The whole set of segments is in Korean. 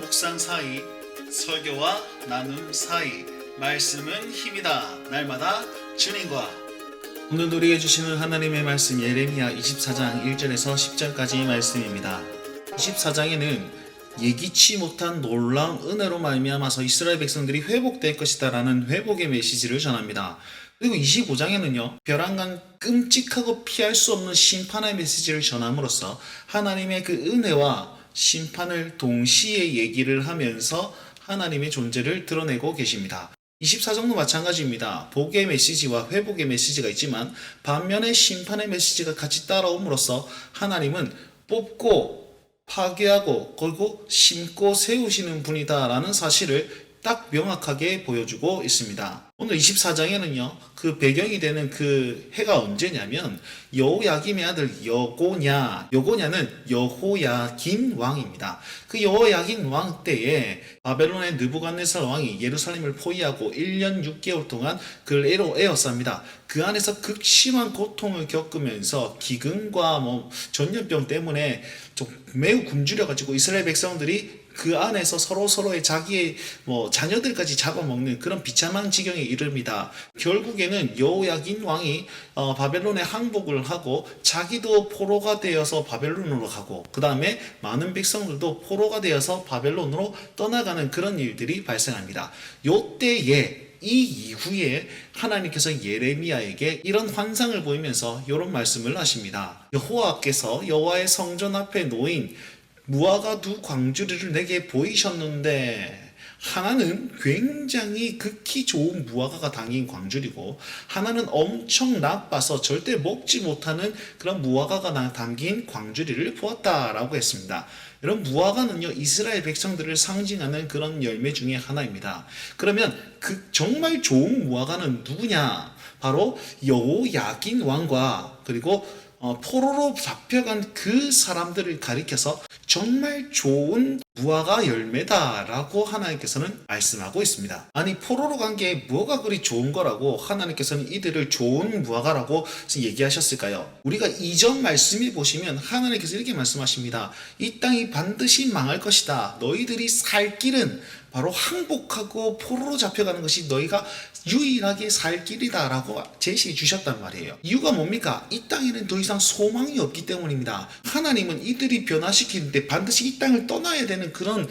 묵상 사이, 설교와 나눔 사이, 말씀은 힘이다. 날마다 주님과. 오늘 우리에게 주시는 하나님의 말씀 예레미야 24장 1절에서 10절까지 말씀입니다. 24장에는 예기치 못한 놀라운 은혜로 말미암아서 이스라엘 백성들이 회복될 것이다 라는 회복의 메시지를 전합니다. 그리고 25장에는요, 벼랑간 끔찍하고 피할 수 없는 심판의 메시지를 전함으로써 하나님의 그 은혜와 심판을 동시에 얘기를 하면서 하나님의 존재를 드러내고 계십니다. 24장도 마찬가지입니다. 복의 메시지와 회복의 메시지가 있지만 반면에 심판의 메시지가 같이 따라옴으로써 하나님은 뽑고 파괴하고 그리고 심고 세우시는 분이다 라는 사실을 딱 명확하게 보여주고 있습니다. 오늘 24장에는요, 그 배경이 되는 그 해가 언제냐면 여호야김의 아들 여고냐는 여호야김 왕입니다. 그 여호야김 왕 때에 바벨론의 느부갓네살 왕이 예루살렘을 포위하고 1년 6개월 동안 그를 에워쌉니다. 그 안에서 극심한 고통을 겪으면서 기근과 전염병 때문에 좀 매우 굶주려가지고 이스라엘 백성들이 그 안에서 서로의 자기의 자녀들까지 잡아먹는 그런 비참한 지경에 이릅니다. 결국에는 여호야긴 왕이 바벨론에 항복을 하고 자기도 포로가 되어서 바벨론으로 가고 그 다음에 많은 백성들도 포로가 되어서 바벨론으로 떠나가는 그런 일들이 발생합니다. 요때에 이 이후에 하나님께서 예레미야에게 이런 환상을 보이면서 이런 말씀을 하십니다. 여호와께서 여호와의 성전 앞에 놓인 무화과 두 광주리를 내게 보이셨는데 하나는 굉장히 극히 좋은 무화과가 담긴 광주리고 하나는 엄청 나빠서 절대 먹지 못하는 그런 무화과가 담긴 광주리를 보았다라고 했습니다. 이런 무화과는요, 이스라엘 백성들을 상징하는 그런 열매 중에 하나입니다. 그러면 그 정말 좋은 무화과는 누구냐? 바로 여호야긴 왕과 그리고 포로로 잡혀간 그 사람들을 가리켜서 정말 좋은 무화과 열매다라고 하나님께서는 말씀하고 있습니다. 아니, 포로로 간 게 뭐가 그리 좋은 거라고 하나님께서는 이들을 좋은 무화과라고 얘기하셨을까요? 우리가 이전 말씀에 보시면 하나님께서 이렇게 말씀하십니다. 이 땅이 반드시 망할 것이다. 너희들이 살 길은 바로 항복하고 포로로 잡혀가는 것이 너희가 유일하게 살 길이다 라고 제시해 주셨단 말이에요. 이유가 뭡니까? 이 땅에는 더 이상 소망이 없기 때문입니다. 하나님은 이들이 변화시키는데 반드시 이 땅을 떠나야 되는 그런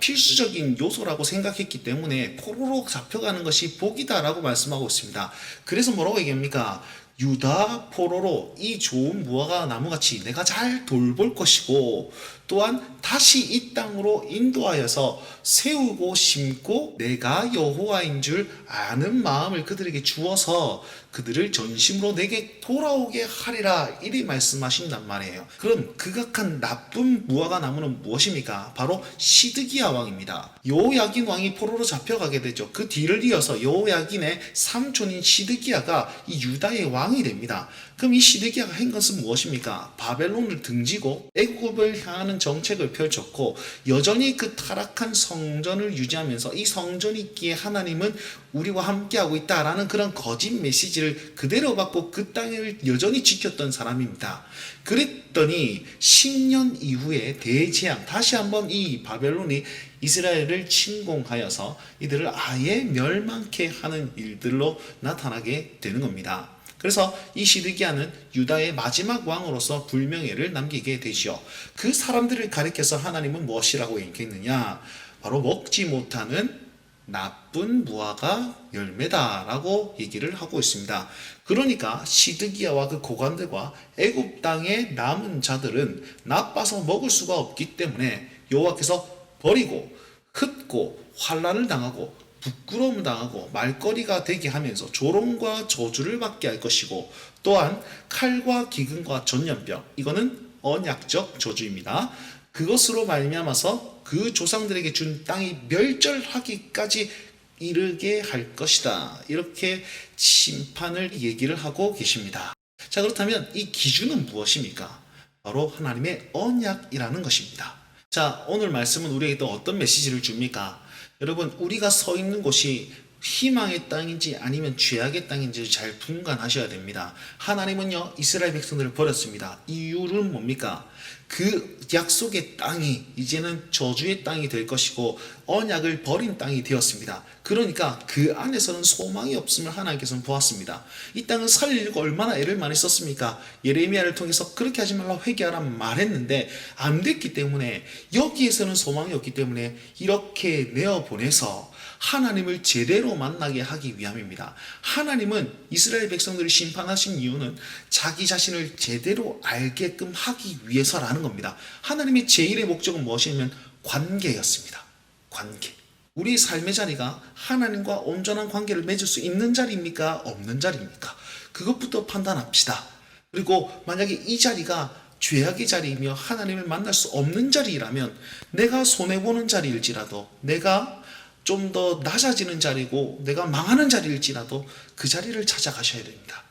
필수적인 요소라고 생각했기 때문에 포로로 잡혀가는 것이 복이다 라고 말씀하고 있습니다. 그래서 뭐라고 얘기합니까? 유다 포로로 이 좋은 무화과 나무같이 내가 잘 돌볼 것이고 또한 다시 이 땅으로 인도하여서 세우고 심고 내가 여호와인 줄 아는 마음을 그들에게 주어서 그들을 전심으로 내게 돌아오게 하리라 이리 말씀하신단 말이에요. 그럼 극악한 나쁜 무화과 나무는 무엇입니까? 바로 시드기야 왕입니다. 여호야긴 왕이 포로로 잡혀가게 되죠. 그 뒤를 이어서 여호야긴의 삼촌인 시드기야가 이 유다의 왕이 됩니다. 그럼 이 시드기야가 한 것은 무엇입니까? 바벨론을 등지고 애굽을 향하는 정책을 펼쳤고 여전히 그 타락한 성전을 유지하면서 이 성전이 있기에 하나님은 우리와 함께하고 있다라는 그런 거짓 메시지를 그대로 받고 그 땅을 여전히 지켰던 사람입니다. 그랬더니 10년 이후에 대재앙, 다시 한번 이 바벨론이 이스라엘을 침공하여서 이들을 아예 멸망케 하는 일들로 나타나게 되는 겁니다. 그래서 이 시드기야는 유다의 마지막 왕으로서 불명예를 남기게 되죠. 그 사람들을 가리켜서 하나님은 무엇이라고 얘기했느냐? 바로 먹지 못하는 나쁜 무화과 열매다라고 얘기를 하고 있습니다. 그러니까 시드기야와 그 고관들과 애굽 땅의 남은 자들은 나빠서 먹을 수가 없기 때문에 여호와께서 버리고 흩고 환난을 당하고 부끄러움을 당하고 말거리가 되게 하면서 조롱과 저주를 받게 할 것이고 또한 칼과 기근과 전염병, 이거는 언약적 저주입니다. 그것으로 말미암아서 그 조상들에게 준 땅이 멸절하기까지 이르게 할 것이다. 이렇게 심판을 얘기를 하고 계십니다. 자, 그렇다면 이 기준은 무엇입니까? 바로 하나님의 언약이라는 것입니다. 자, 오늘 말씀은 우리에게 또 어떤 메시지를 줍니까? 여러분, 우리가 서 있는 곳이 희망의 땅인지 아니면 죄악의 땅인지 잘 분간하셔야 됩니다. 하나님은요 이스라엘 백성들을 버렸습니다. 이유는 뭡니까? 그 약속의 땅이 이제는 저주의 땅이 될 것이고 언약을 버린 땅이 되었습니다. 그러니까 그 안에서는 소망이 없음을 하나님께서는 보았습니다. 이 땅을 살리려고 얼마나 애를 많이 썼습니까? 예레미야를 통해서 그렇게 하지 말라 회개하라 말했는데 안 됐기 때문에 여기에서는 소망이 없기 때문에 이렇게 내어보내서 하나님을 제대로 만나게 하기 위함입니다. 하나님은 이스라엘 백성들을 심판하신 이유는 자기 자신을 제대로 알게끔 하기 위해서라는 겁니다. 하나님의 제1의 목적은 무엇이냐면 관계였습니다. 관계. 우리 삶의 자리가 하나님과 온전한 관계를 맺을 수 있는 자리입니까? 없는 자리입니까? 그것부터 판단합시다. 그리고 만약에 이 자리가 죄악의 자리이며 하나님을 만날 수 없는 자리라면 내가 손해보는 자리일지라도 내가 좀 더 낮아지는 자리고 내가 망하는 자리일지라도 그 자리를 찾아가셔야 됩니다.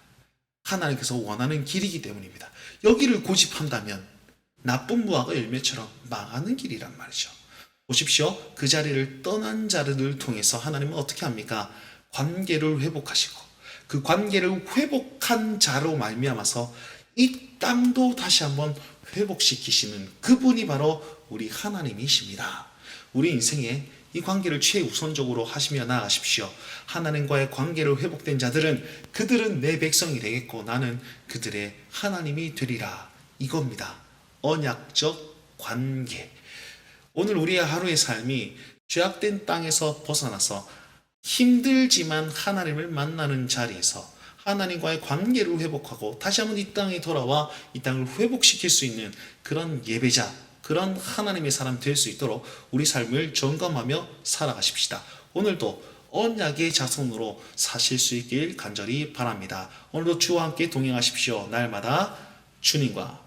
하나님께서 원하는 길이기 때문입니다. 여기를 고집한다면 나쁜 무화과 열매처럼 망하는 길이란 말이죠. 보십시오. 그 자리를 떠난 자들을 통해서 하나님은 어떻게 합니까? 관계를 회복하시고 그 관계를 회복한 자로 말미암아서 이 땅도 다시 한번 회복시키시는 그분이 바로 우리 하나님이십니다. 우리 인생에 이 관계를 최우선적으로 하시며 나아가십시오. 하나님과의 관계를 회복된 자들은 그들은 내 백성이 되겠고 나는 그들의 하나님이 되리라. 이겁니다. 언약적 관계. 오늘 우리의 하루의 삶이 죄악된 땅에서 벗어나서 힘들지만 하나님을 만나는 자리에서 하나님과의 관계를 회복하고 다시 한번 이 땅에 돌아와 이 땅을 회복시킬 수 있는 그런 예배자, 그런 하나님의 사람 될 수 있도록 우리 삶을 점검하며 살아가십시다. 오늘도 언약의 자손으로 사실 수 있길 간절히 바랍니다. 오늘도 주와 함께 동행하십시오. 날마다 주님과